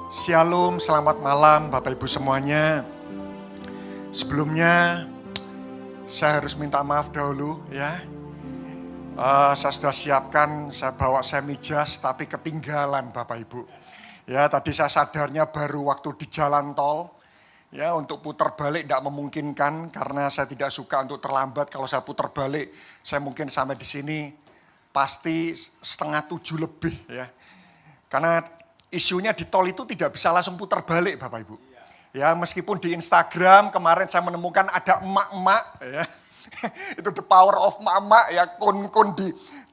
Shalom, selamat malam Bapak Ibu semuanya. Sebelumnya saya harus minta maaf dahulu ya. Saya sudah siapkan, saya bawa semijas tapi ketinggalan Bapak Ibu. Ya, tadi saya sadarnya baru waktu di jalan tol. Ya, untuk putar balik tidak memungkinkan karena saya tidak suka untuk terlambat. Kalau saya putar balik, saya mungkin sampai di sini pasti 6:30 lebih ya. Karena isunya di tol itu tidak bisa langsung putar balik Bapak Ibu. Ya, meskipun di Instagram kemarin saya menemukan ada emak-emak ya. Itu the power of emak-emak ya, kun-kun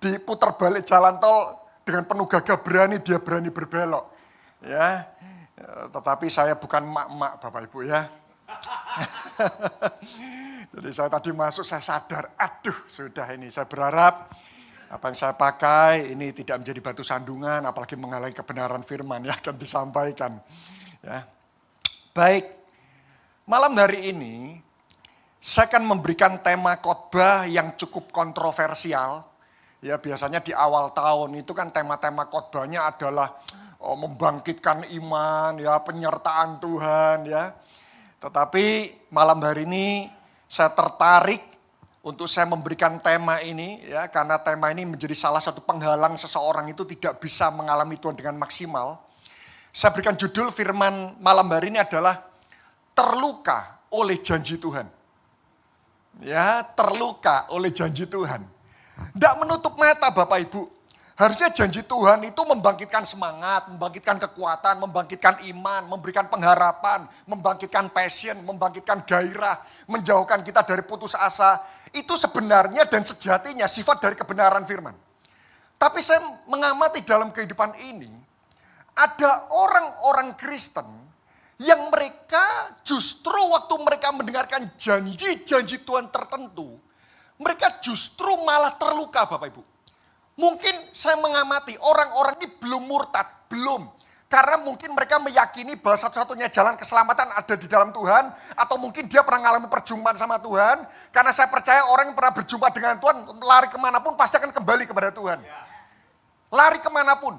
diputar balik jalan tol dengan penuh gagah berani, dia berani berbelok. Ya. Tetapi saya bukan emak-emak Bapak Ibu ya. Jadi saya tadi masuk saya sadar, aduh sudah ini saya berharap apa yang saya pakai ini tidak menjadi batu sandungan, apalagi menghalangi kebenaran firman yang akan disampaikan. Ya. Baik, malam hari ini saya akan memberikan tema khotbah yang cukup kontroversial. Ya, biasanya di awal tahun itu kan tema-tema khotbahnya adalah membangkitkan iman, ya penyertaan Tuhan, ya. Tetapi malam hari ini saya tertarik untuk saya memberikan tema ini ya, karena tema ini menjadi salah satu penghalang seseorang itu tidak bisa mengalami Tuhan dengan maksimal. Saya berikan judul firman malam hari ini adalah terluka oleh janji Tuhan. Ya, terluka oleh janji Tuhan. Tidak menutup mata Bapak Ibu. Harusnya janji Tuhan itu membangkitkan semangat, membangkitkan kekuatan, membangkitkan iman, memberikan pengharapan, membangkitkan passion, membangkitkan gairah, menjauhkan kita dari putus asa. Itu sebenarnya dan sejatinya sifat dari kebenaran firman. Tapi saya mengamati dalam kehidupan ini, ada orang-orang Kristen yang mereka justru waktu mereka mendengarkan janji-janji Tuhan tertentu, mereka justru malah terluka Bapak Ibu. Mungkin saya mengamati orang-orang ini belum murtad, belum. Karena mungkin mereka meyakini bahwa satu-satunya jalan keselamatan ada di dalam Tuhan. Atau mungkin dia pernah mengalami perjumpaan sama Tuhan. Karena saya percaya orang yang pernah berjumpa dengan Tuhan, lari kemanapun pasti akan kembali kepada Tuhan. Lari kemanapun.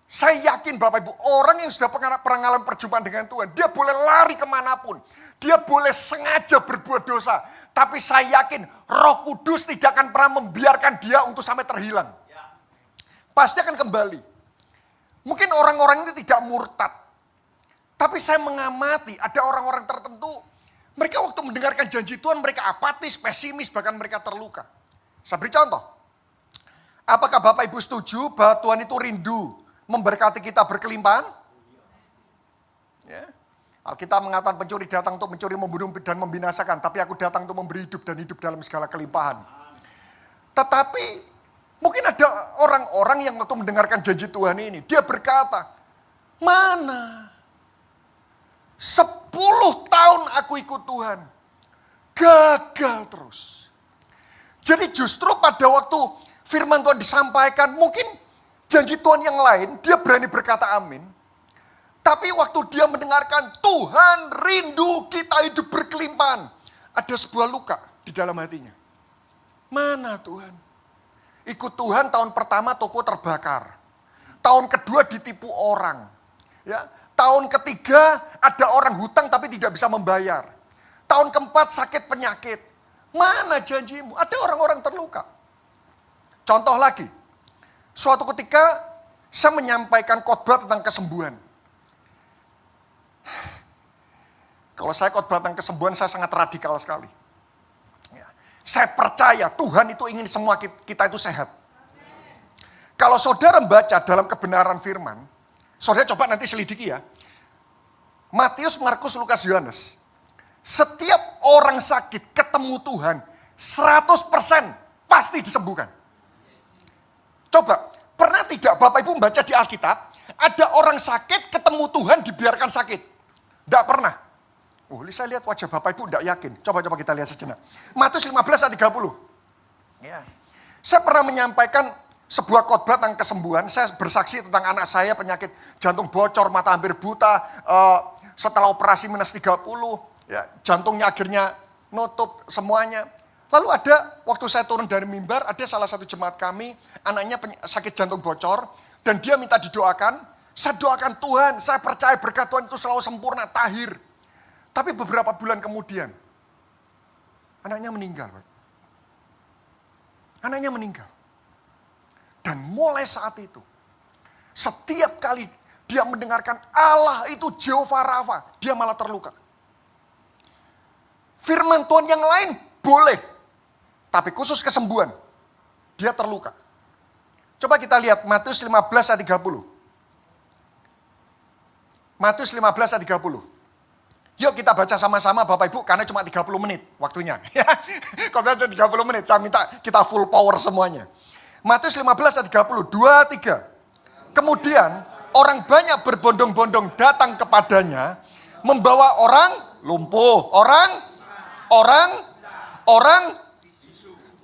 Saya yakin Bapak Ibu, orang yang sudah pernah mengalami perjumpaan dengan Tuhan, dia boleh lari kemanapun. Dia boleh sengaja berbuat dosa. Tapi saya yakin Roh Kudus tidak akan pernah membiarkan dia untuk sampai terhilang. Pasti akan kembali. Mungkin orang-orang ini tidak murtad. Tapi saya mengamati ada orang-orang tertentu. Mereka waktu mendengarkan janji Tuhan mereka apatis, pesimis, bahkan mereka terluka. Saya beri contoh. Apakah Bapak Ibu setuju bahwa Tuhan itu rindu memberkati kita berkelimpahan? Ya. Alkitab mengatakan pencuri datang untuk mencuri, membunuh, dan membinasakan. Tapi aku datang untuk memberi hidup dan hidup dalam segala kelimpahan. Tetapi mungkin ada orang-orang yang waktu mendengarkan janji Tuhan ini, dia berkata, mana 10 tahun aku ikut Tuhan, gagal terus. Jadi justru pada waktu firman Tuhan disampaikan, mungkin janji Tuhan yang lain, dia berani berkata amin. Tapi waktu dia mendengarkan Tuhan rindu kita hidup berkelimpahan, ada sebuah luka di dalam hatinya. Mana Tuhan? Ikut Tuhan tahun pertama toko terbakar. Tahun kedua ditipu orang. Ya, tahun ketiga ada orang hutang tapi tidak bisa membayar. Tahun keempat sakit penyakit. Mana janjimu? Ada orang-orang terluka. Contoh lagi. Suatu ketika saya menyampaikan khotbah tentang kesembuhan. Kalau saya khotbah tentang kesembuhan saya sangat radikal sekali. Ya. Saya percaya Tuhan itu ingin semua kita itu sehat. Kalau saudara membaca dalam kebenaran firman, saudara coba nanti selidiki ya. Matius, Markus, Lukas, Yohanes. Setiap orang sakit ketemu Tuhan 100% pasti disembuhkan. Coba, pernah tidak Bapak Ibu membaca di Alkitab, ada orang sakit ketemu Tuhan dibiarkan sakit? Tidak pernah. Oh, saya lihat wajah Bapak Ibu tidak yakin. Coba-coba kita lihat sejenak. Matius 15 ayat 30. Ya. Saya pernah menyampaikan sebuah khotbah tentang kesembuhan. Saya bersaksi tentang anak saya penyakit jantung bocor, mata hampir buta. Setelah operasi minus 30, ya, jantungnya akhirnya nutup semuanya. Lalu ada, waktu saya turun dari mimbar, ada salah satu jemaat kami, anaknya sakit jantung bocor, dan dia minta didoakan. Saya doakan Tuhan, saya percaya berkat Tuhan itu selalu sempurna, tahir. Tapi beberapa bulan kemudian, anaknya meninggal. Anaknya meninggal. Dan mulai saat itu, setiap kali dia mendengarkan Allah itu Jehovah Rafa, dia malah terluka. Firman Tuhan yang lain boleh, tapi khusus kesembuhan, dia terluka. Coba kita lihat Matius 15 ayat 30. Matius 15 ayat 30. Yuk kita baca sama-sama Bapak Ibu, karena cuma 30 menit waktunya. Kalau baca 30 menit, saya minta kita full power semuanya. Matius 15 ayat 30, 2, 3. Kemudian orang banyak berbondong-bondong datang kepadanya, membawa orang lumpuh, orang,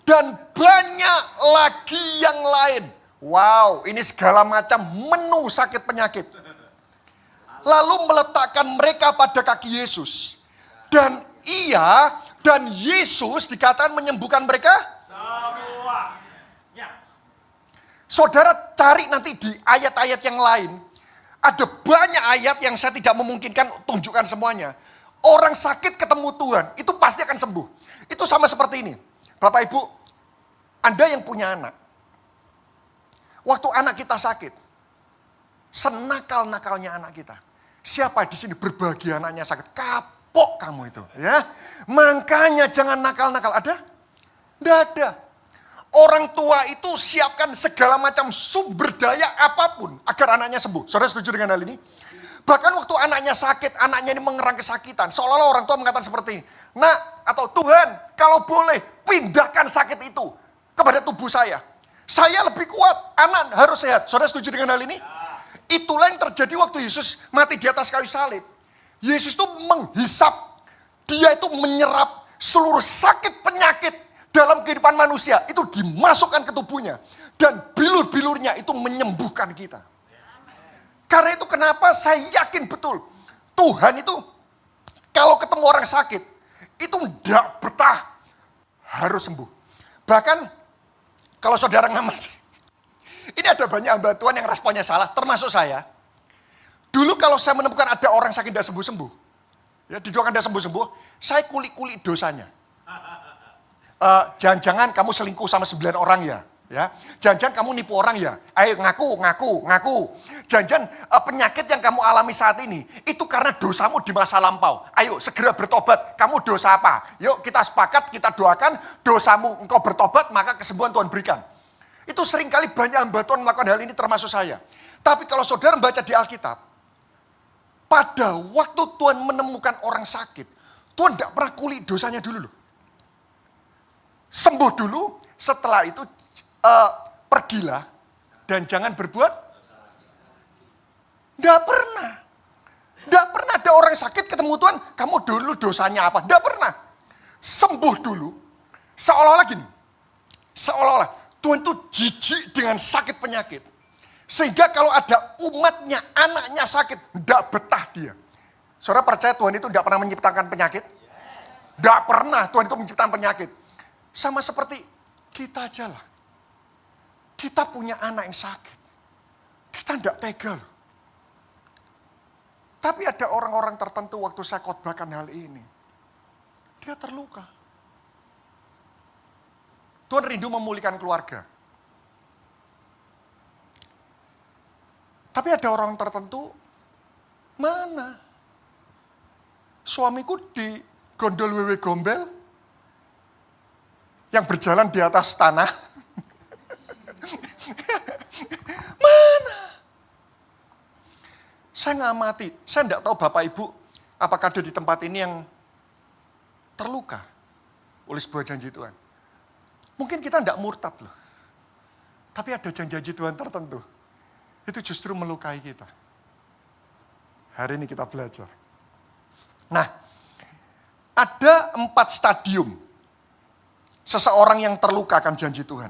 dan banyak lagi yang lain. Wow, ini segala macam menu sakit penyakit. Lalu meletakkan mereka pada kaki Yesus. Dan Yesus dikatakan menyembuhkan mereka semua. Saudara cari nanti di ayat-ayat yang lain. Ada banyak ayat yang saya tidak memungkinkan tunjukkan semuanya. Orang sakit ketemu Tuhan, itu pasti akan sembuh. Itu sama seperti ini. Bapak Ibu, Anda yang punya anak. Waktu anak kita sakit, senakal-nakalnya anak kita. Siapa di sini berbahagia anaknya sakit? Kapok kamu itu, ya. Makanya jangan nakal-nakal. Ada? Tidak ada. Orang tua itu siapkan segala macam sumber daya apapun agar anaknya sembuh. Saudara setuju dengan hal ini? Bahkan waktu anaknya sakit, anaknya ini mengerang kesakitan. Seolah-olah orang tua mengatakan seperti ini. Nak, atau Tuhan, kalau boleh pindahkan sakit itu kepada tubuh saya. Saya lebih kuat, anak harus sehat. Saudara setuju dengan hal ini? Itulah yang terjadi waktu Yesus mati di atas kayu salib. Yesus itu menghisap, dia itu menyerap seluruh sakit penyakit dalam kehidupan manusia. Itu dimasukkan ke tubuhnya. Dan bilur-bilurnya itu menyembuhkan kita. Karena itu kenapa saya yakin betul, Tuhan itu kalau ketemu orang sakit, itu tidak betah, harus sembuh. Bahkan kalau saudara ngamati, ini ada banyak hamba Tuhan yang responnya salah, termasuk saya. Dulu kalau saya menemukan ada orang sakit tidak sembuh-sembuh, ya didoakan tidak sembuh-sembuh, saya kulik-kulik dosanya. Jangan-jangan kamu selingkuh sama 9 orang ya. Jangan-jangan kamu nipu orang ya. Ayo ngaku. Jangan-jangan penyakit yang kamu alami saat ini, itu karena dosamu di masa lampau. Ayo segera bertobat, kamu dosa apa? Yuk kita sepakat, kita doakan, dosamu engkau bertobat, maka kesembuhan Tuhan berikan. Itu seringkali banyak hamba Tuhan melakukan hal ini termasuk saya. Tapi kalau saudara membaca di Alkitab, pada waktu Tuhan menemukan orang sakit, Tuhan tidak pernah kulik dosanya dulu loh. Sembuh dulu, setelah itu pergilah dan jangan berbuat. Tidak pernah. Tidak pernah ada orang sakit ketemu Tuhan, kamu dulu dosanya apa? Tidak pernah. Sembuh dulu, seolah-olah gini. Seolah-olah Tuhan itu jijik dengan sakit penyakit. Sehingga kalau ada umatnya, anaknya sakit, tidak betah dia. Saudara percaya Tuhan itu tidak pernah menciptakan penyakit? Tidak pernah Tuhan itu menciptakan penyakit. Sama seperti kita aja lah. Kita punya anak yang sakit. Kita tidak tega loh. Tapi ada orang-orang tertentu waktu saya khotbahkan hal ini. Dia terluka. Tuhan rindu memulihkan keluarga. Tapi ada orang tertentu, mana? Suamiku di gondol wewe gombel, yang berjalan di atas tanah. Mana? Saya ngamati, saya tidak tahu Bapak Ibu, apakah ada di tempat ini yang terluka oleh sebuah janji Tuhan. Mungkin kita tidak murtad loh. Tapi ada janji-janji Tuhan tertentu. Itu justru melukai kita. Hari ini kita belajar. Nah, ada 4 stadium seseorang yang terluka akan janji Tuhan.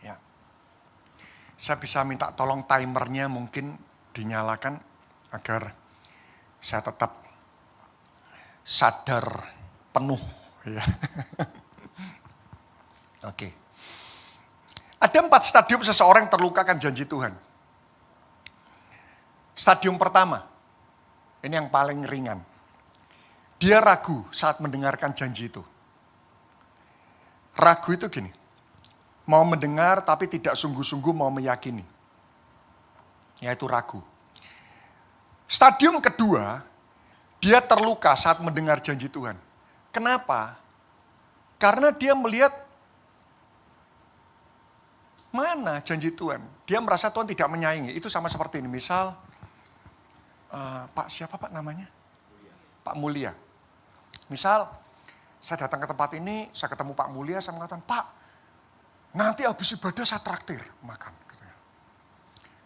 Ya. Saya bisa minta tolong timernya mungkin dinyalakan agar saya tetap sadar penuh. Ya. Oke. Ada 4 stadium seseorang yang terluka akan janji Tuhan. Stadium pertama, ini yang paling ringan. Dia ragu saat mendengarkan janji itu. Ragu itu gini, mau mendengar tapi tidak sungguh-sungguh mau meyakini. Yaitu ragu. Stadium kedua, dia terluka saat mendengar janji Tuhan. Kenapa? Karena dia melihat mana janji Tuhan. Dia merasa Tuhan tidak menyayangi. Itu sama seperti ini. Misal, Pak siapa Pak namanya? Pak Mulia. Misal, saya datang ke tempat ini, saya ketemu Pak Mulia, saya mengatakan, Pak, nanti habis ibadah saya traktir makan. Katanya.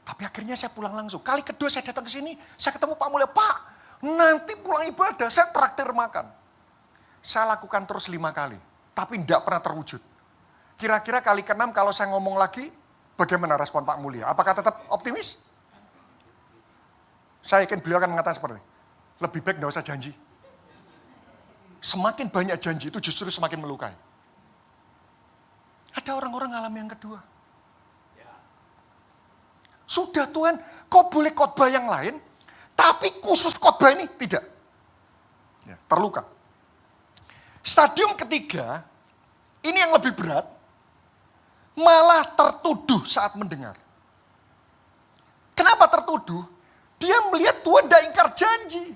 Tapi akhirnya saya pulang langsung. Kali kedua saya datang ke sini, saya ketemu Pak Mulia, Pak, nanti pulang ibadah saya traktir makan. Saya lakukan terus 5 kali, tapi tidak pernah terwujud. Kira-kira kali ke-6 kalau saya ngomong lagi, bagaimana respon Pak Mulia? Apakah tetap optimis? Saya yakin beliau akan mengatakan seperti ini, lebih baik tidak usah janji. Semakin banyak janji itu justru semakin melukai. Ada orang-orang alami yang kedua. Sudah Tuhan, kau boleh khotbah yang lain, tapi khusus khotbah ini tidak. Ya, terluka. Stadium ketiga, ini yang lebih berat, malah tertuduh saat mendengar. Kenapa tertuduh? Dia melihat Tuhan tidak ingkar janji.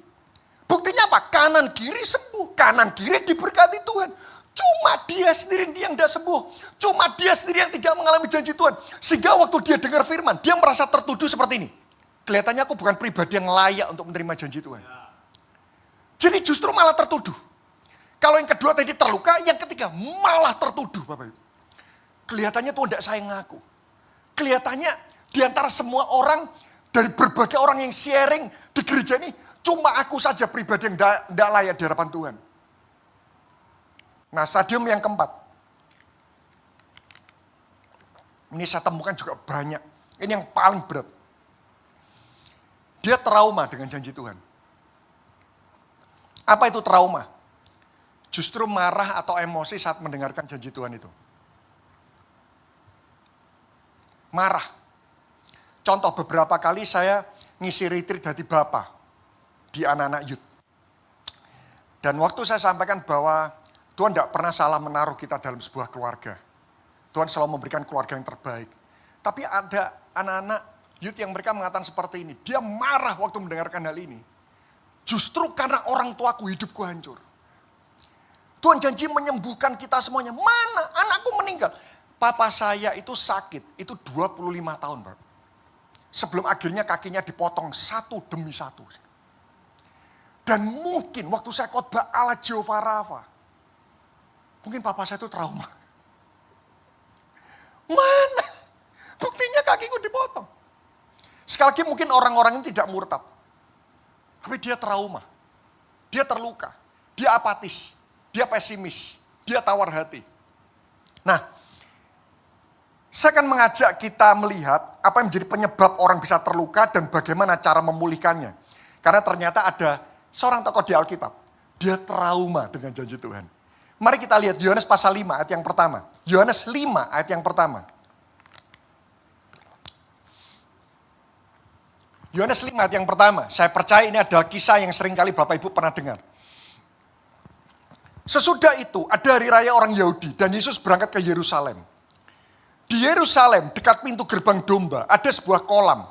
Buktinya apa? Kanan kiri sembuh, kanan kiri diberkati Tuhan. Cuma dia sendiri yang tidak sembuh. Cuma dia sendiri yang tidak mengalami janji Tuhan. Sehingga waktu dia dengar firman, dia merasa tertuduh seperti ini. Kelihatannya aku bukan pribadi yang layak untuk menerima janji Tuhan. Jadi justru malah tertuduh. Kalau yang kedua tadi terluka, yang ketiga malah tertuduh Bapak Ibu. Kelihatannya Tuhan tidak sayang aku. Kelihatannya di antara semua orang, dari berbagai orang yang sharing di gereja ini, cuma aku saja pribadi yang tidak layak di hadapan Tuhan. Nah, stadium yang keempat. Ini saya temukan juga banyak. Ini yang paling berat. Dia trauma dengan janji Tuhan. Apa itu trauma? Justru marah atau emosi saat mendengarkan janji Tuhan itu. Marah. Contoh beberapa kali saya ngisi retreat dari Bapak di anak-anak youth. Dan waktu saya sampaikan bahwa Tuhan tidak pernah salah menaruh kita dalam sebuah keluarga. Tuhan selalu memberikan keluarga yang terbaik. Tapi ada anak-anak youth yang mereka mengatakan seperti ini. Dia marah waktu mendengarkan hal ini. Justru karena orang tuaku hidupku hancur. Tuhan janji menyembuhkan kita semuanya. Mana anakku meninggal? Papa saya itu sakit. Itu 25 tahun, Pak. Sebelum akhirnya kakinya dipotong satu demi satu. Dan mungkin waktu saya khotbah ala Jehovah Rafa, mungkin papa saya itu trauma. Mana? Buktinya kakiku dipotong. Sekali lagi mungkin orang-orang ini tidak murtad. Tapi dia trauma. Dia terluka. Dia apatis. Dia pesimis. Dia tawar hati. Nah, saya akan mengajak kita melihat apa yang menjadi penyebab orang bisa terluka dan bagaimana cara memulihkannya. Karena ternyata ada seorang tokoh di Alkitab. Dia trauma dengan janji Tuhan. Mari kita lihat Yohanes pasal 5 ayat yang pertama. Yohanes 5 ayat yang pertama. Yohanes 5 ayat yang pertama. Saya percaya ini adalah kisah yang seringkali Bapak Ibu pernah dengar. Sesudah itu ada hari raya orang Yahudi dan Yesus berangkat ke Yerusalem. Di Yerusalem dekat pintu gerbang domba ada sebuah kolam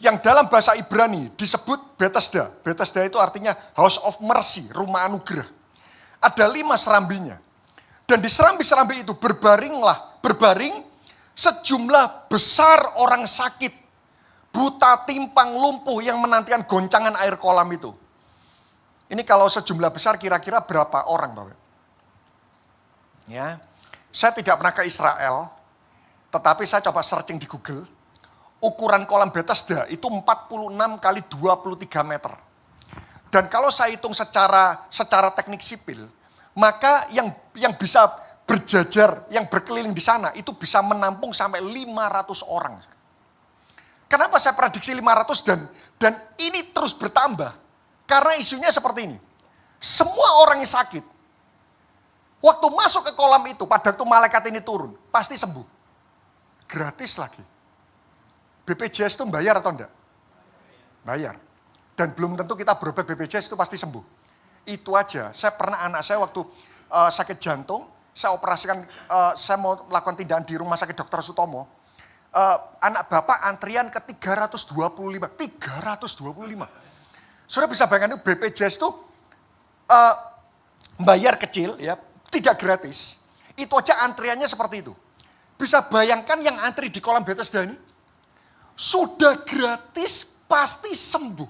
yang dalam bahasa Ibrani disebut Bethesda. Bethesda itu artinya House of Mercy, rumah anugerah. Ada 5 serambinya. Dan di serambi-serambi itu berbaring sejumlah besar orang sakit, buta, timpang, lumpuh yang menantikan goncangan air kolam itu. Ini kalau sejumlah besar kira-kira berapa orang, Bapak? Ya, saya tidak pernah ke Israel, tetapi saya coba searching di Google. Ukuran kolam Bethesda itu 46 kali 23 meter. Dan kalau saya hitung secara teknik sipil, maka yang bisa berjajar, yang berkeliling di sana itu bisa menampung sampai 500 orang. Kenapa saya prediksi 500 dan ini terus bertambah? Karena isunya seperti ini. Semua orang yang sakit, waktu masuk ke kolam itu, pada waktu malaikat ini turun, pasti sembuh. Gratis lagi. BPJS itu bayar atau enggak? Bayar. Dan belum tentu kita berobat BPJS itu pasti sembuh. Itu aja. Saya pernah anak saya waktu sakit jantung, saya operasikan, saya mau lakukan tindakan di rumah sakit Dr. Sutomo. Anak bapak antrian ke 325. 325. Sudah bisa bayangkan itu BPJS itu bayar kecil, ya, tidak gratis. Itu aja antriannya seperti itu. Bisa bayangkan yang antri di kolam Bethesda ini, sudah gratis pasti sembuh.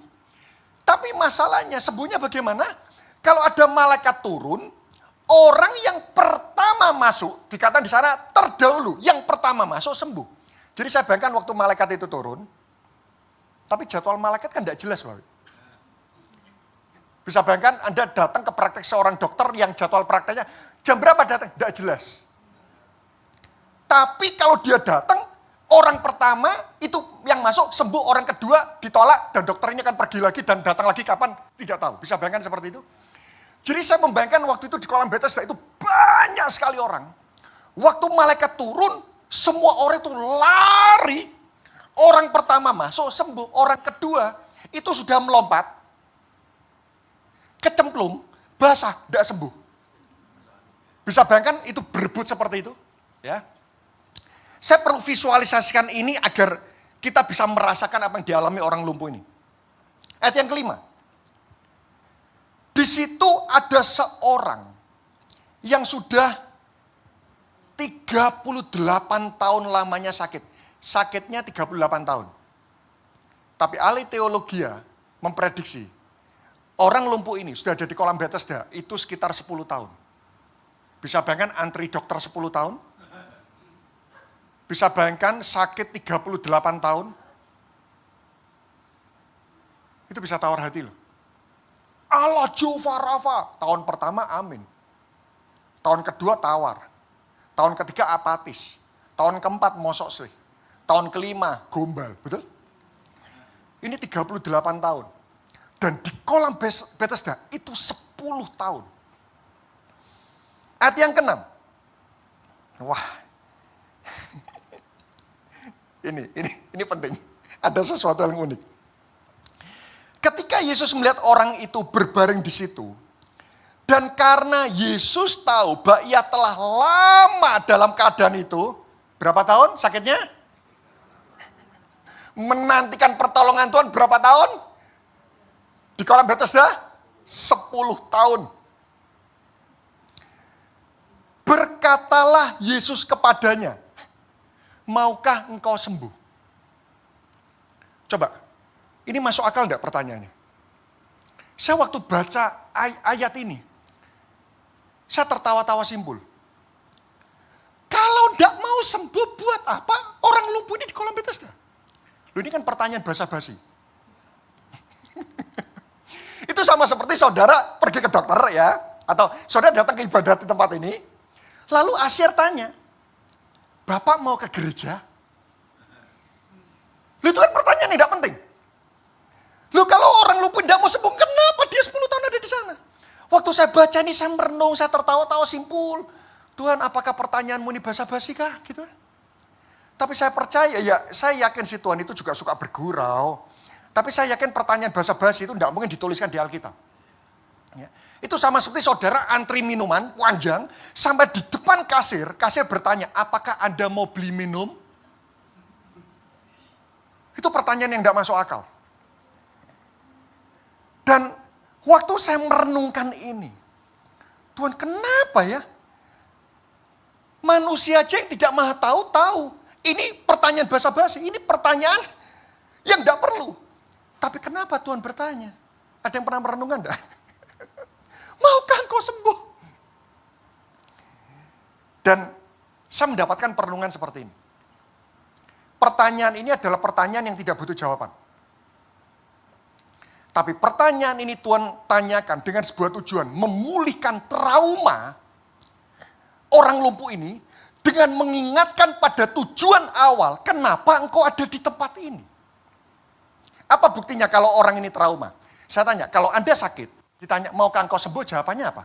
Tapi masalahnya sembuhnya bagaimana? Kalau ada malaikat turun, orang yang pertama masuk, dikatakan di sana terdahulu, yang pertama masuk sembuh. Jadi saya bayangkan waktu malaikat itu turun, tapi jadwal malaikat kan tidak jelas, Bapak. Bisa bayangkan Anda datang ke praktek seorang dokter yang jadwal prakteknya jam berapa datang? Tidak jelas. Tapi kalau dia datang, orang pertama itu yang masuk sembuh, orang kedua ditolak, dan dokternya akan pergi lagi dan datang lagi kapan? Tidak tahu. Bisa bayangkan seperti itu? Jadi saya membayangkan waktu itu di kolam Bethesda itu banyak sekali orang. Waktu malaikat turun, semua orang itu lari. Orang pertama masuk sembuh, orang kedua itu sudah melompat, kecemplung, basah, tidak sembuh. Bisa bayangkan itu berebut seperti itu, ya. Saya perlu visualisasikan ini agar kita bisa merasakan apa yang dialami orang lumpuh ini. Ayat yang kelima. Di situ ada seorang yang sudah 38 tahun lamanya sakit. Sakitnya 38 tahun. Tapi ahli teologi memprediksi orang lumpuh ini sudah ada di kolam Bethesda itu sekitar 10 tahun. Bisa bayangkan antri dokter 10 tahun? Bisa bayangkan sakit 38 tahun? Itu bisa tawar hati loh. Allah Jehovah Rafa. Tahun pertama amin. Tahun kedua tawar. Tahun ketiga apatis. Tahun keempat mosok sih. Tahun kelima gombal. Betul? Ini 38 tahun. Dan di kolam Bethesda itu 10 tahun. Ayat yang ke-6. Wah. Ini penting. Ada sesuatu yang unik. Ketika Yesus melihat orang itu berbaring di situ, dan karena Yesus tahu bahwa ia telah lama dalam keadaan itu, berapa tahun sakitnya? Menantikan pertolongan Tuhan berapa tahun? Di kolam Bethesda? 10 tahun. Berkatalah Yesus kepadanya, maukah engkau sembuh? Coba, ini masuk akal enggak pertanyaannya? Saya waktu baca ayat ini, saya tertawa-tawa simpul. Kalau enggak mau sembuh, buat apa orang lumpuh ini di kolam Bethesda? Loh, ini kan pertanyaan basa-basi. Itu sama seperti saudara pergi ke dokter ya, atau saudara datang ke ibadah di tempat ini, lalu Asyir tanya, Bapak mau ke gereja? Loh, itu kan pertanyaan tidak penting. Loh, kalau orang lumpuh tidak mau sembuh, kenapa dia 10 tahun ada di sana? Waktu saya baca ini, saya merenung, saya tertawa-tawa simpul. Tuhan, apakah pertanyaanmu ini basa-basi kah? Gitu. Tapi saya percaya, ya saya yakin si Tuhan itu juga suka bergurau. Tapi saya yakin pertanyaan basa-basi itu tidak mungkin dituliskan di Alkitab. Ya. Itu sama seperti saudara antri minuman panjang, sampai di depan kasir bertanya, apakah Anda mau beli minum? Itu pertanyaan yang tidak masuk akal. Dan waktu saya merenungkan ini, Tuhan kenapa ya? Manusia aja yang tidak maha tahu. Ini pertanyaan basa-basi, ini pertanyaan yang tidak perlu. Tapi kenapa Tuhan bertanya? Ada yang pernah merenungkan enggak? Maukah engkau sembuh? Dan saya mendapatkan perenungan seperti ini. Pertanyaan ini adalah pertanyaan yang tidak butuh jawaban. Tapi pertanyaan ini Tuhan tanyakan dengan sebuah tujuan, memulihkan trauma orang lumpuh ini dengan mengingatkan pada tujuan awal, kenapa engkau ada di tempat ini. Apa buktinya kalau orang ini trauma? Saya tanya, kalau Anda sakit, ditanya, maukah engkau sembuh? Jawabannya apa?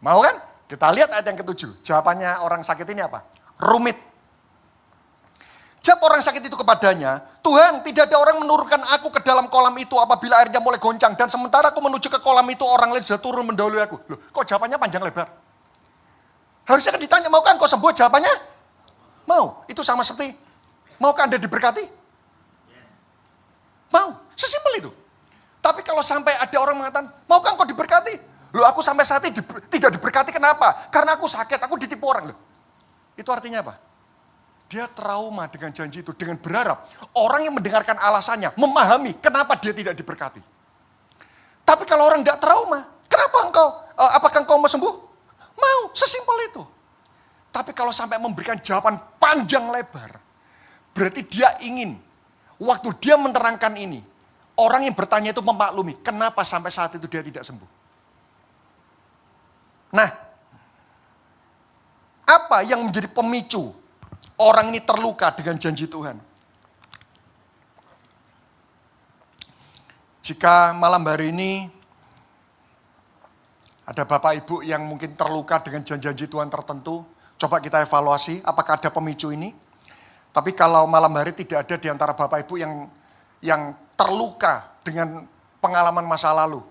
Mau kan? Kita lihat ayat yang ke-7. Jawabannya orang sakit ini apa? Rumit. Jawab orang sakit itu kepadanya, Tuhan, tidak ada orang menurunkan aku ke dalam kolam itu apabila airnya mulai goncang. Dan sementara aku menuju ke kolam itu, orang lain sudah turun mendahului aku. Loh, kok jawabannya panjang lebar? Harusnya kan ditanya, maukah engkau sembuh? Jawabannya, mau. Itu sama seperti, maukah Anda diberkati? Mau. Sesimpel itu. Tapi kalau sampai ada orang mengatakan, maukah engkau diberkati? Loh, aku sampai saat ini tidak diberkati, kenapa? Karena aku sakit, aku ditipu orang. Loh. Itu artinya apa? Dia trauma dengan janji itu, dengan berharap orang yang mendengarkan alasannya, memahami kenapa dia tidak diberkati. Tapi kalau orang tidak trauma, kenapa apakah engkau mau sembuh? Mau, sesimpel itu. Tapi kalau sampai memberikan jawaban panjang lebar, berarti dia ingin, waktu dia menerangkan ini, orang yang bertanya itu memaklumi, kenapa sampai saat itu dia tidak sembuh. Nah, apa yang menjadi pemicu orang ini terluka dengan janji Tuhan? Jika malam hari ini ada Bapak Ibu yang mungkin terluka dengan janji-janji Tuhan tertentu, coba kita evaluasi apakah ada pemicu ini. Tapi kalau malam hari tidak ada di antara Bapak Ibu yang terluka dengan pengalaman masa lalu,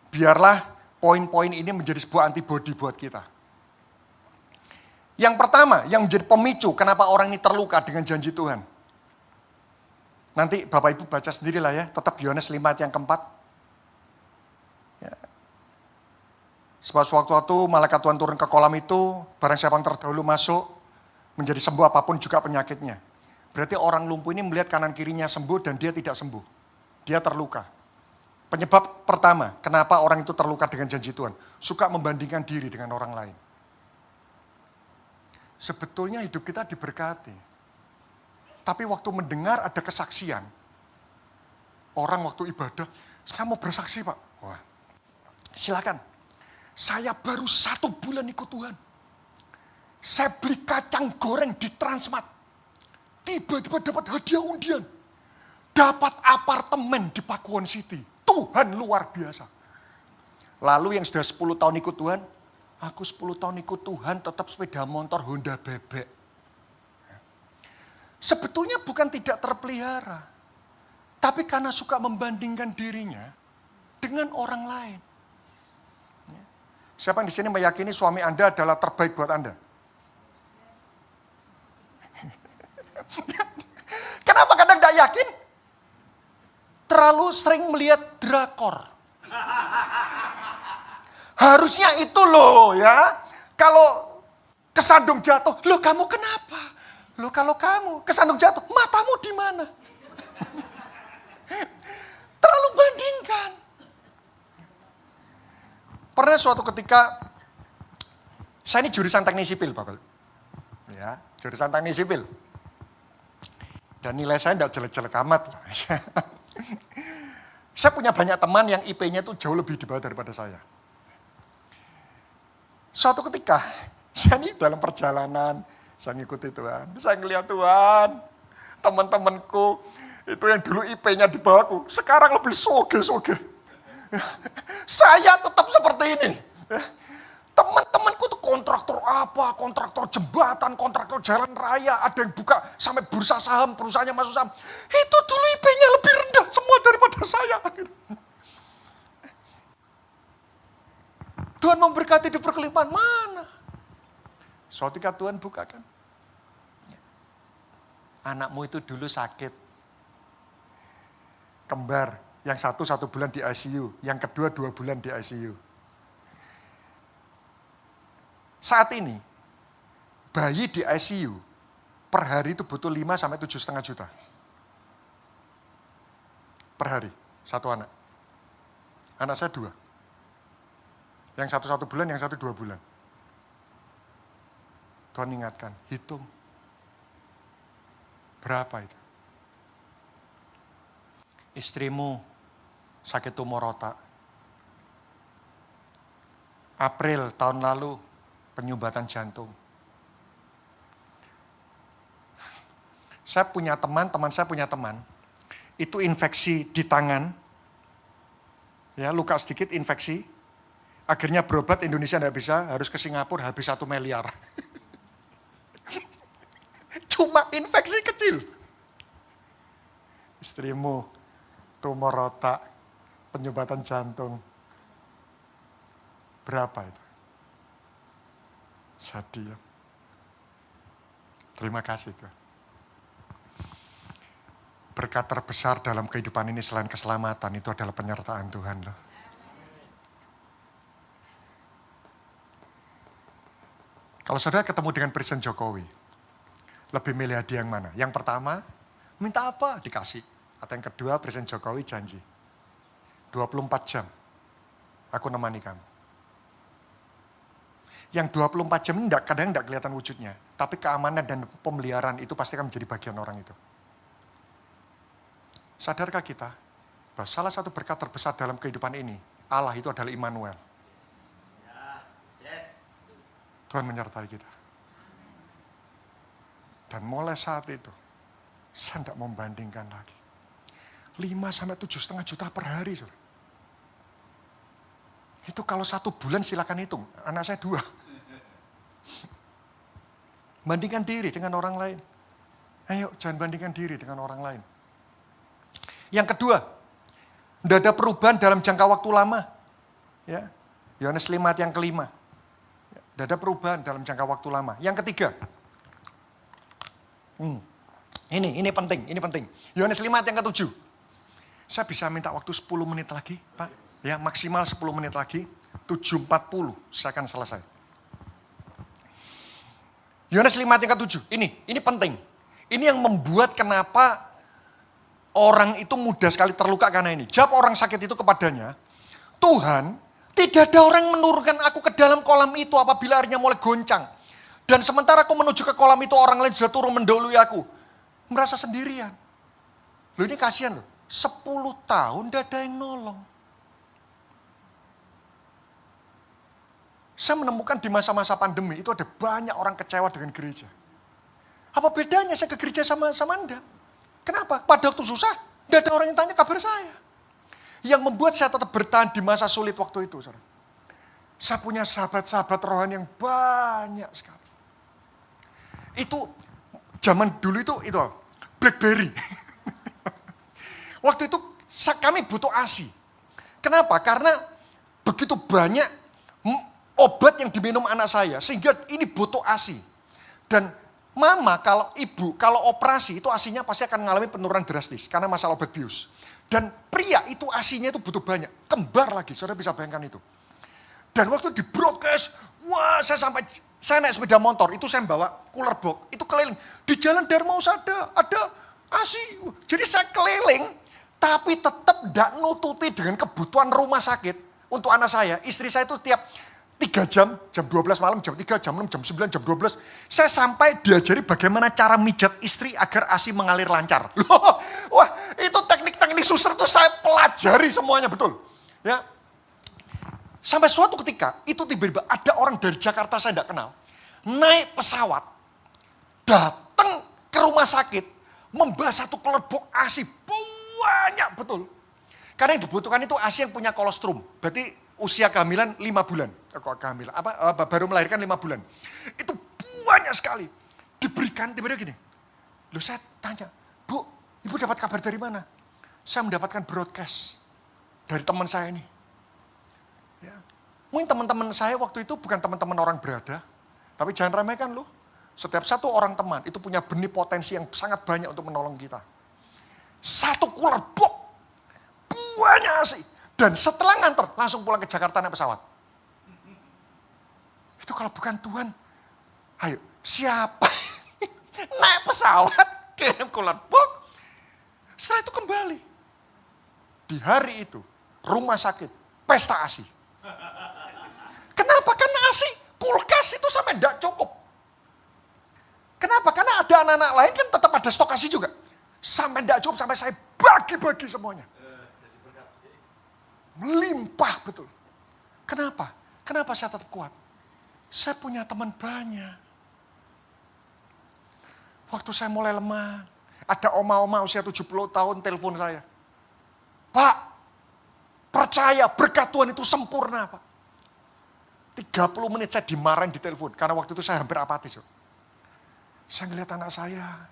biarlah poin-poin ini menjadi sebuah antibodi buat kita. Yang pertama, yang menjadi pemicu kenapa orang ini terluka dengan janji Tuhan. Nanti Bapak Ibu baca sendirilah ya, tetap Yohanes 5 ayat yang keempat. Ya. Sebab sewaktu-waktu malaikat Tuhan turun ke kolam itu, barang siapa yang terdahulu masuk, menjadi sembuh apapun juga penyakitnya. Berarti orang lumpuh ini melihat kanan kirinya sembuh dan dia tidak sembuh. Dia terluka. Penyebab pertama, kenapa orang itu terluka dengan janji Tuhan? Suka membandingkan diri dengan orang lain. Sebetulnya hidup kita diberkati. Tapi waktu mendengar ada kesaksian, orang waktu ibadah, saya mau bersaksi Pak. Wah, silakan. Saya baru 1 bulan ikut Tuhan. Saya beli kacang goreng di Transmart. Tiba-tiba dapat hadiah undian. Dapat apartemen di Pakuwon City. Tuhan luar biasa. Lalu yang sudah 10 tahun ikut Tuhan, aku 10 tahun ikut Tuhan tetap sepeda motor Honda bebek. Sebetulnya bukan tidak terpelihara. Tapi karena suka membandingkan dirinya dengan orang lain. Siapa yang di sini meyakini suami Anda adalah terbaik buat Anda? Kenapa kadang tidak yakin? Terlalu sering melihat drakor. Harusnya itu loh ya. Kalau kesandung jatuh, loh kamu kenapa? Loh kalau kamu kesandung jatuh, matamu di mana? Terlalu bandingkan. Pernah suatu ketika, saya ini jurusan teknik sipil Bapak. Ya, jurusan teknik sipil. Dan nilai saya tidak jelek-jelek amat. Saya punya banyak teman yang IP-nya itu jauh lebih di bawah daripada saya. Suatu ketika, saya ini dalam perjalanan, saya ngikuti Tuhan. Saya ngelihat Tuhan, teman-temanku, itu yang dulu IP-nya di bawahku, sekarang lebih soge-soge. Saya tetap seperti ini. Teman-temanku tuh kontraktor apa, kontraktor jembatan, kontraktor jalan raya, ada yang buka sampai bursa saham, perusahaannya masuk saham. Itu dulu IP-nya lebih rendah semua daripada saya. Tuhan memberkati di perkelimpahan, mana? Suatu ketika Tuhan bukakan. Anakmu itu dulu sakit. Kembar, yang satu 1 bulan di ICU, yang kedua 2 bulan di ICU. Saat ini, bayi di ICU per hari itu butuh 5 sampai 7,5 juta. Per hari, satu anak. Anak saya 2. Yang satu 1 bulan, yang satu 2 bulan. Tuhan ingatkan, hitung. Berapa itu? Istrimu sakit tumor otak. April tahun lalu penyumbatan jantung. Saya punya teman saya punya teman, itu infeksi di tangan, ya luka sedikit infeksi, akhirnya berobat Indonesia tidak bisa, harus ke Singapura habis 1 miliar. Cuma infeksi kecil. Istrimu tumor otak, penyumbatan jantung. Berapa itu? Sedih ya. Terima kasih Tuhan. Berkat terbesar dalam kehidupan ini selain keselamatan itu adalah penyertaan Tuhan loh. Kalau saudara ketemu dengan Presiden Jokowi, lebih milih hadiah yang mana? Yang pertama, minta apa? Dikasih. Atau yang kedua, Presiden Jokowi janji. 24 jam, aku nemani kamu. Yang 24 jam ini kadang tidak kelihatan wujudnya. Tapi keamanan dan pemeliharaan itu pasti akan menjadi bagian orang itu. Sadarkah kita bahwa salah satu berkat terbesar dalam kehidupan ini, Allah itu adalah Immanuel. Tuhan menyertai kita. Dan mulai saat itu, saya tidak membandingkan lagi. 5-7,5 juta per hari. Saudara. Itu kalau 1 bulan silakan hitung. Anak saya 2. Bandingkan diri dengan orang lain. Ayo, jangan bandingkan diri dengan orang lain. Yang kedua, tidak ada perubahan dalam jangka waktu lama. Ya, Yohanes 5 ayat yang kelima. Tidak ada perubahan dalam jangka waktu lama. Yang ketiga, ini penting. Yohanes 5 ayat yang ke-7. Saya bisa minta waktu 10 menit lagi, Pak. Ya, maksimal 10 menit lagi. 7.40 saya akan selesai. Yohanes 5 ayat yang ke-7. Ini penting. Ini yang membuat kenapa orang itu mudah sekali terluka karena ini. Jawab orang sakit itu kepadanya, Tuhan, tidak ada orang menurunkan aku ke dalam kolam itu apabila airnya mulai goncang. Dan sementara aku menuju ke kolam itu, orang lain sudah turun mendahului aku. Merasa sendirian. Loh ini kasihan loh. 10 tahun tidak ada yang nolong. Saya menemukan di masa-masa pandemi itu ada banyak orang kecewa dengan gereja. Apa bedanya saya ke gereja sama Anda? Kenapa? Pada waktu susah, tidak ada orang yang tanya kabar saya. Yang membuat saya tetap bertahan di masa sulit waktu itu. Saudara. Saya punya sahabat-sahabat rohani yang banyak sekali. Itu, zaman dulu itu BlackBerry. Waktu itu kami butuh ASI. Kenapa? Karena begitu banyak obat yang diminum anak saya. Sehingga ini butuh ASI. Dan mama, kalau operasi itu ASINya pasti akan mengalami penurunan drastis. Karena masalah obat bius. Dan pria itu ASINya itu butuh banyak. Kembar lagi, saudara bisa bayangkan itu. Dan waktu di broadcast, wah saya naik sepeda motor, itu saya bawa cooler box, itu keliling. Di jalan Darmausada ada ASI. Jadi saya keliling, tapi tetap tidak nututi dengan kebutuhan rumah sakit. Untuk anak saya, istri saya itu tiap 3 jam 12 malam, jam 3, jam 6, jam 9, jam 12. Saya sampai diajari bagaimana cara mijat istri agar ASI mengalir lancar. Loh, wah itu teknik-teknik suster itu saya pelajari semuanya betul. Ya. Sampai suatu ketika, itu tiba-tiba ada orang dari Jakarta saya tidak kenal. Naik pesawat, datang ke rumah sakit, membawa satu kelompok ASI. Banyak betul. Karena yang dibutuhkan itu ASI yang punya kolostrum. Berarti usia kehamilan 5 bulan. Kehamilan, baru melahirkan 5 bulan. Itu banyak sekali. Diberikan tiba-tiba gini. Loh saya tanya, Bu, Ibu dapat kabar dari mana? Saya mendapatkan broadcast dari teman saya ini. Ya. Mungkin teman-teman saya waktu itu bukan teman-teman orang berada. Tapi jangan remehkan loh. Setiap satu orang teman itu punya benih potensi yang sangat banyak untuk menolong kita. Satu cooler box. Banyak sih. Dan setelah nganter, langsung pulang ke Jakarta naik pesawat. Itu kalau bukan Tuhan, ayo siapa naik pesawat, kirim cooler box. Setelah itu kembali. Di hari itu, rumah sakit, pesta ASI. Kenapa? Karena ASI, kulkas itu sampai tidak cukup. Kenapa? Karena ada anak-anak lain kan tetap ada stok ASI juga. Sampai tidak cukup, sampai saya bagi-bagi semuanya. Melimpah betul. Kenapa? Kenapa saya tetap kuat? Saya punya teman banyak. Waktu saya mulai lemah, ada oma-oma usia 70 tahun telepon saya. Pak, percaya berkat Tuhan itu sempurna, Pak. 30 menit saya dimarahin di telepon, karena waktu itu saya hampir apatis. Saya ngelihat anak saya,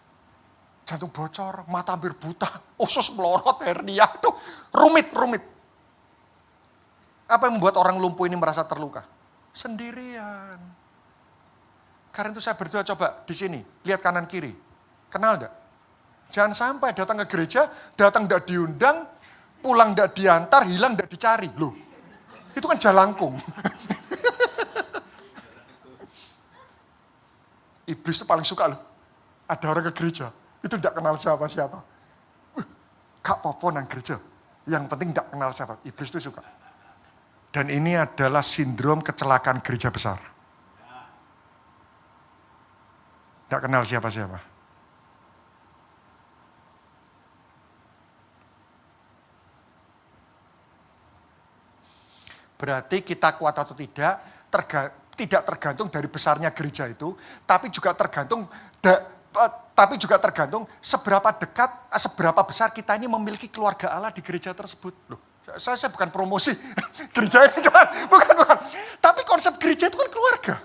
jantung bocor, mata hampir buta, usus melorot, hernia, itu rumit. Apa yang membuat orang lumpuh ini merasa terluka? Sendirian. Karena itu saya berdoa, coba di sini, lihat kanan kiri. Kenal enggak? Jangan sampai datang ke gereja, datang enggak diundang, pulang enggak diantar, hilang enggak dicari. Loh, itu kan jalangkung. Iblis itu paling suka loh. Ada orang ke gereja, itu enggak kenal siapa-siapa. Gak apa-apa nang gereja. Yang penting enggak kenal siapa. Iblis itu suka. Dan ini adalah sindrom kecelakaan gereja besar. Enggak kenal siapa-siapa. Berarti kita kuat atau tidak tergantung dari besarnya gereja itu, tapi juga tergantung seberapa dekat, seberapa besar kita ini memiliki keluarga Allah di gereja tersebut. Loh, saya bukan promosi gereja ini, bukan. Tapi konsep gereja itu kan keluarga.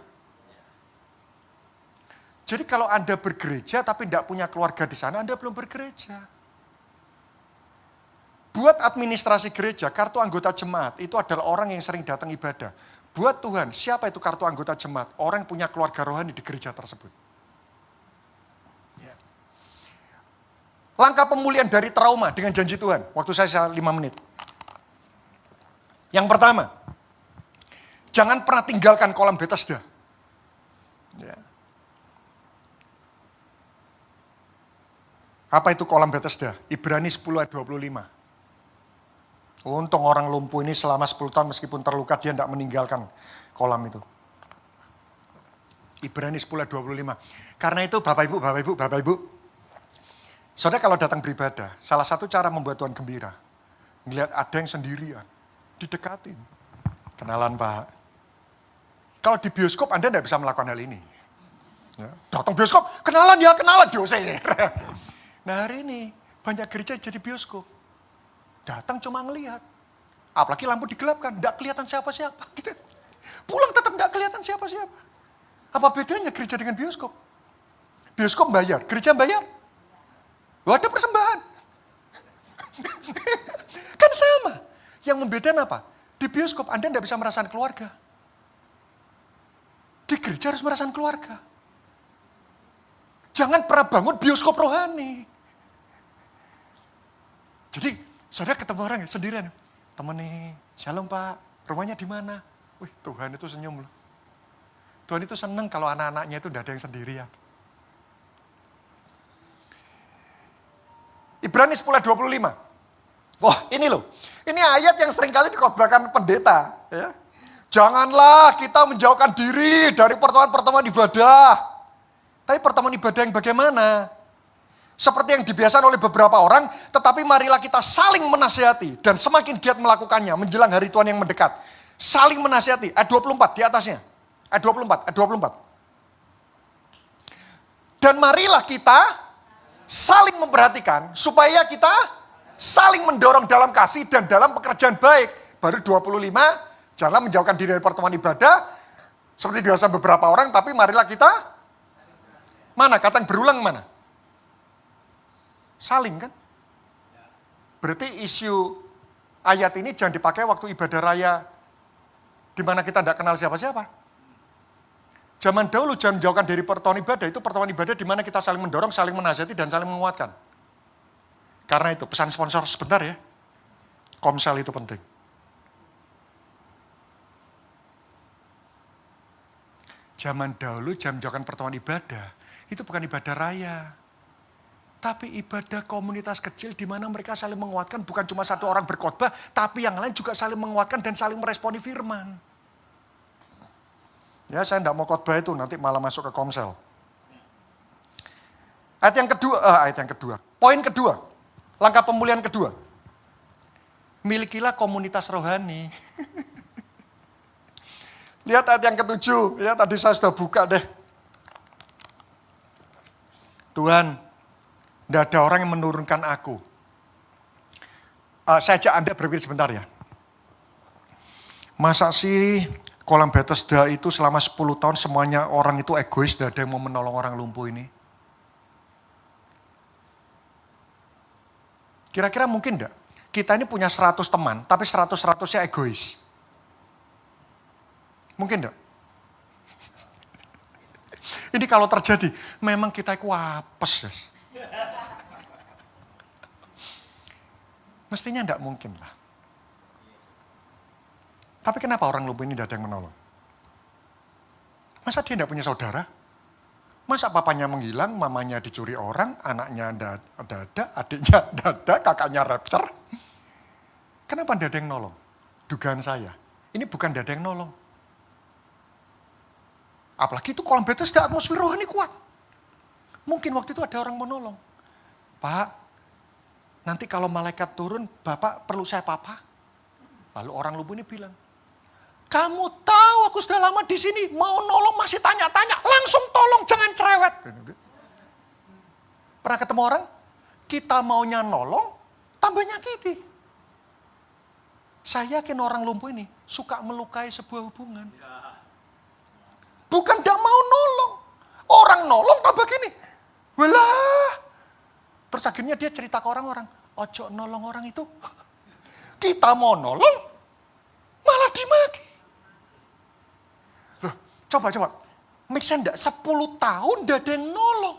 Jadi kalau Anda bergereja tapi tidak punya keluarga di sana, Anda belum bergereja. Buat administrasi gereja, kartu anggota jemaat itu adalah orang yang sering datang ibadah. Buat Tuhan, siapa itu kartu anggota jemaat? Orang yang punya keluarga rohani di gereja tersebut. Ya. Langkah pemulihan dari trauma dengan janji Tuhan. Waktu saya 5 menit. Yang pertama, jangan pernah tinggalkan kolam Bethesda. Ya. Apa itu kolam Bethesda? Ibrani 10 ayat 25. Untung orang lumpuh ini selama 10 tahun meskipun terluka dia tidak meninggalkan kolam itu. Ibrani 10 ayat 25. Karena itu Bapak Ibu. Saudara kalau datang beribadah, salah satu cara membuat Tuhan gembira. Melihat ada yang sendirian, didekatin. Kenalan Pak. Kalau di bioskop Anda tidak bisa melakukan hal ini. Ya. Datang bioskop, kenalan diusir. Nah hari ini banyak gereja jadi bioskop. Datang cuma ngelihat. Apalagi lampu digelapkan, enggak kelihatan siapa-siapa. Gitu. Pulang tetap enggak kelihatan siapa-siapa. Apa bedanya gereja dengan bioskop? Bioskop bayar, gereja bayar. Loh, ada persembahan. Kan sama. Yang membedakan apa? Di bioskop Anda enggak bisa merasakan keluarga. Di gereja harus merasakan keluarga. Jangan pernah bangun bioskop rohani. Jadi, saudara ketemu orang ya, sendirian. Temen nih, shalom Pak, rumahnya di mana? Wih, Tuhan itu senyum loh. Tuhan itu seneng kalau anak-anaknya itu tidak ada yang sendirian. Ibrani 10 ayat 25. Wah, ini loh. Ini ayat yang seringkali dikhotbahkan pendeta. Ya. Janganlah kita menjauhkan diri dari pertemuan-pertemuan ibadah. Tapi pertemuan ibadah yang bagaimana? Seperti yang dibiasakan oleh beberapa orang, tetapi marilah kita saling menasihati. Dan semakin giat melakukannya, menjelang hari Tuhan yang mendekat. Saling menasihati. Ayat 24 di atasnya. Ayat 24. Dan marilah kita saling memperhatikan, supaya kita saling mendorong dalam kasih dan dalam pekerjaan baik. Baru 25, janganlah menjauhkan diri dari pertemuan ibadah, seperti biasa beberapa orang, tapi marilah kita, mana kata yang berulang mana? Saling kan? Berarti isu ayat ini jangan dipakai waktu ibadah raya di mana kita tidak kenal siapa-siapa. Zaman dahulu jangan menjauhkan dari pertemuan ibadah, itu pertemuan ibadah di mana kita saling mendorong, saling menasihati, dan saling menguatkan. Karena itu, pesan sponsor sebentar ya. Komsel itu penting. Zaman dahulu jangan menjauhkan pertemuan ibadah, itu bukan ibadah raya. Tapi ibadah komunitas kecil di mana mereka saling menguatkan, bukan cuma satu orang berkhotbah, tapi yang lain juga saling menguatkan dan saling meresponi firman. Ya, saya tidak mau khotbah itu, nanti malah masuk ke komsel. Ayat yang kedua. Poin kedua, langkah pemulihan kedua. Milikilah komunitas rohani. Lihat ayat yang ketujuh, ya tadi saya sudah buka deh. Tuhan, tidak ada orang yang menurunkan aku. Saya ajak Anda berpikir sebentar ya. Masa sih kolam Bethesda itu selama 10 tahun semuanya orang itu egois, tidak ada yang mau menolong orang lumpuh ini. Kira-kira mungkin enggak? Kita ini punya 100 teman, tapi 100-100-nya egois. Mungkin enggak? Ini kalau terjadi, memang kita itu apes. Yes. Mestinya enggak mungkin lah. Tapi kenapa orang lumpuh ini tidak ada yang menolong? Masa dia enggak punya saudara? Masa papanya menghilang, mamanya dicuri orang, anaknya ada, adiknya ada, kakaknya rapture? Kenapa tidak ada yang nolong? Dugaan saya, ini bukan tidak ada yang nolong. Apalagi itu kolam Bethesda, atmosfer rohani kuat. Mungkin waktu itu ada orang menolong. Pak, nanti kalau malaikat turun, Bapak perlu saya papa? Lalu orang lumpuh ini bilang, kamu tahu aku sudah lama di sini, mau nolong masih tanya-tanya, langsung tolong, jangan cerewet. Pernah ketemu orang, kita maunya nolong, tambah nyakiti. Saya yakin orang lumpuh ini suka melukai sebuah hubungan. Bukan tidak mau nolong. Orang nolong tambah gini. Walah. Terus akhirnya dia cerita ke orang-orang, ojo nolong orang itu. Kita mau nolong, malah dimaki. Loh, coba. Make sense enggak? 10 tahun tidak ada yang nolong.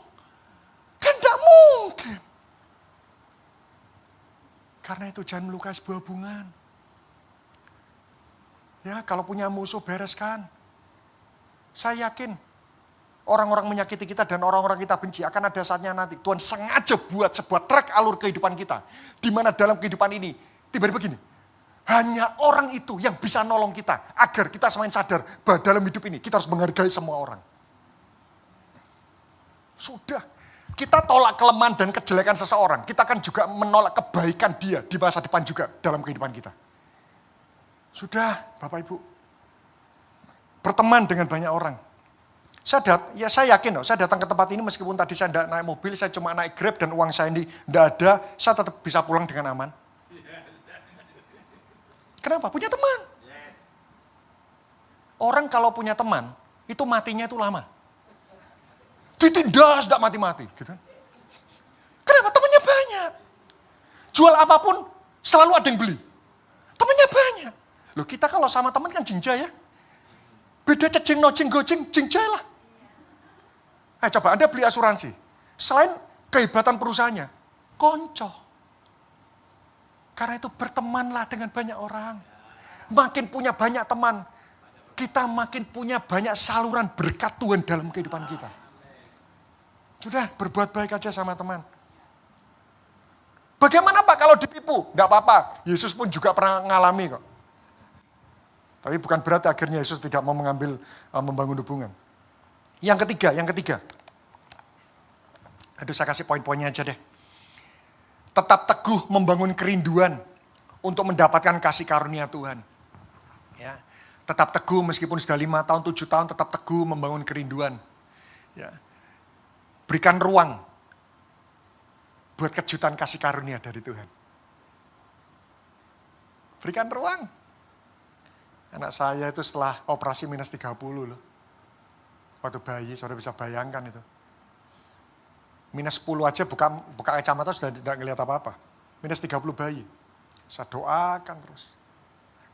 Kan tidak mungkin. Karena itu jangan melukai sebuah hubungan. Ya, kalau punya musuh bereskan. Saya yakin orang-orang menyakiti kita dan orang-orang kita benci akan ada saatnya nanti Tuhan sengaja buat sebuah trek alur kehidupan kita. Di mana dalam kehidupan ini tiba-tiba begini. Hanya orang itu yang bisa nolong kita agar kita semakin sadar bahwa dalam hidup ini kita harus menghargai semua orang. Sudah, kita tolak kelemahan dan kejelekan seseorang, kita akan juga menolak kebaikan dia di masa depan juga dalam kehidupan kita. Sudah, Bapak Ibu. Berteman dengan banyak orang. Saya yakin, saya datang ke tempat ini meskipun tadi saya tidak naik mobil, saya cuma naik Grab dan uang saya ini tidak ada, saya tetap bisa pulang dengan aman. Kenapa? Punya teman. Orang kalau punya teman, itu matinya itu lama. Ditindas, tidak mati-mati. Gitu. Kenapa? Temannya banyak. Jual apapun, selalu ada yang beli. Temannya banyak. Loh kita kalau sama teman kan jinja ya. Beda cecing, nojing, gojing, jinja lah. Coba Anda beli asuransi. Selain kehebatan perusahaannya, konco. Karena itu bertemanlah dengan banyak orang. Makin punya banyak teman, kita makin punya banyak saluran berkat Tuhan dalam kehidupan kita. Sudah, berbuat baik aja sama teman. Bagaimana Pak kalau ditipu? Enggak apa-apa, Yesus pun juga pernah ngalami kok. Tapi bukan berarti akhirnya Yesus tidak mau membangun hubungan. Yang ketiga. Aduh, saya kasih poin-poinnya aja deh. Tetap teguh membangun kerinduan untuk mendapatkan kasih karunia Tuhan. Ya, tetap teguh meskipun sudah 5 tahun, 7 tahun, tetap teguh membangun kerinduan. Ya. Berikan ruang buat kejutan kasih karunia dari Tuhan. Berikan ruang. Anak saya itu setelah operasi minus 30 loh. Waktu bayi, saudara bisa bayangkan itu. Minus 10 aja buka kacamata sudah tidak ngelihat apa-apa. Minus 30 bayi. Saya doakan terus.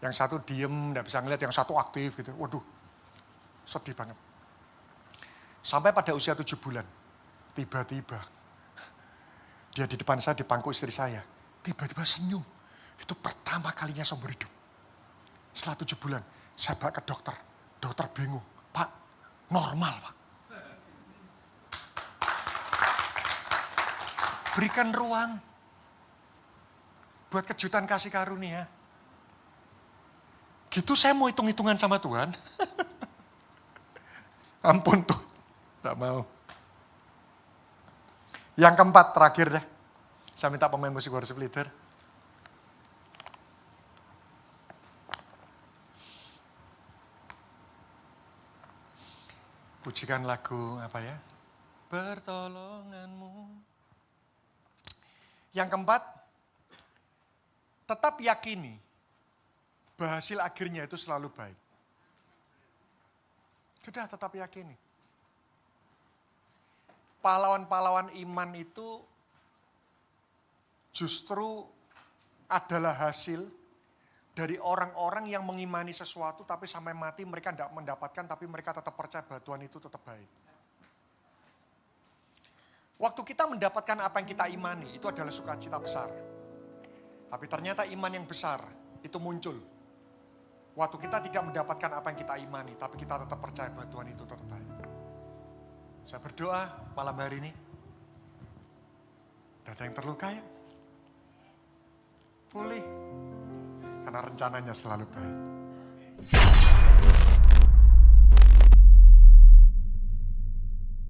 Yang satu diem, tidak bisa ngelihat, yang satu aktif gitu. Waduh, sedih banget. Sampai pada usia 7 bulan, tiba-tiba dia di depan saya, di pangku istri saya. Tiba-tiba senyum. Itu pertama kalinya seumur hidup. Setelah 7 bulan, saya bawa ke dokter. Dokter bingung, Pak, normal Pak. Berikan ruang buat kejutan kasih karunia. Gitu saya mau hitung-hitungan sama Tuhan. Ampun tuh, tidak mau. Yang keempat, terakhir deh. Saya minta pemain musik worship leader. Pujikan lagu apa ya? Pertolonganmu. Yang keempat, tetap yakini bahwa hasil akhirnya itu selalu baik. Sudah, tetap yakini. Pahlawan-pahlawan iman itu justru adalah hasil dari orang-orang yang mengimani sesuatu tapi sampai mati mereka tidak mendapatkan, tapi mereka tetap percaya bahwa Tuhan itu tetap baik. Waktu kita mendapatkan apa yang kita imani, itu adalah sukacita besar. Tapi ternyata iman yang besar itu muncul waktu kita tidak mendapatkan apa yang kita imani, tapi kita tetap percaya bahwa Tuhan itu tetap baik. Saya berdoa malam hari ini, tidak ada yang terluka ya? Pulih, karena rencananya selalu baik.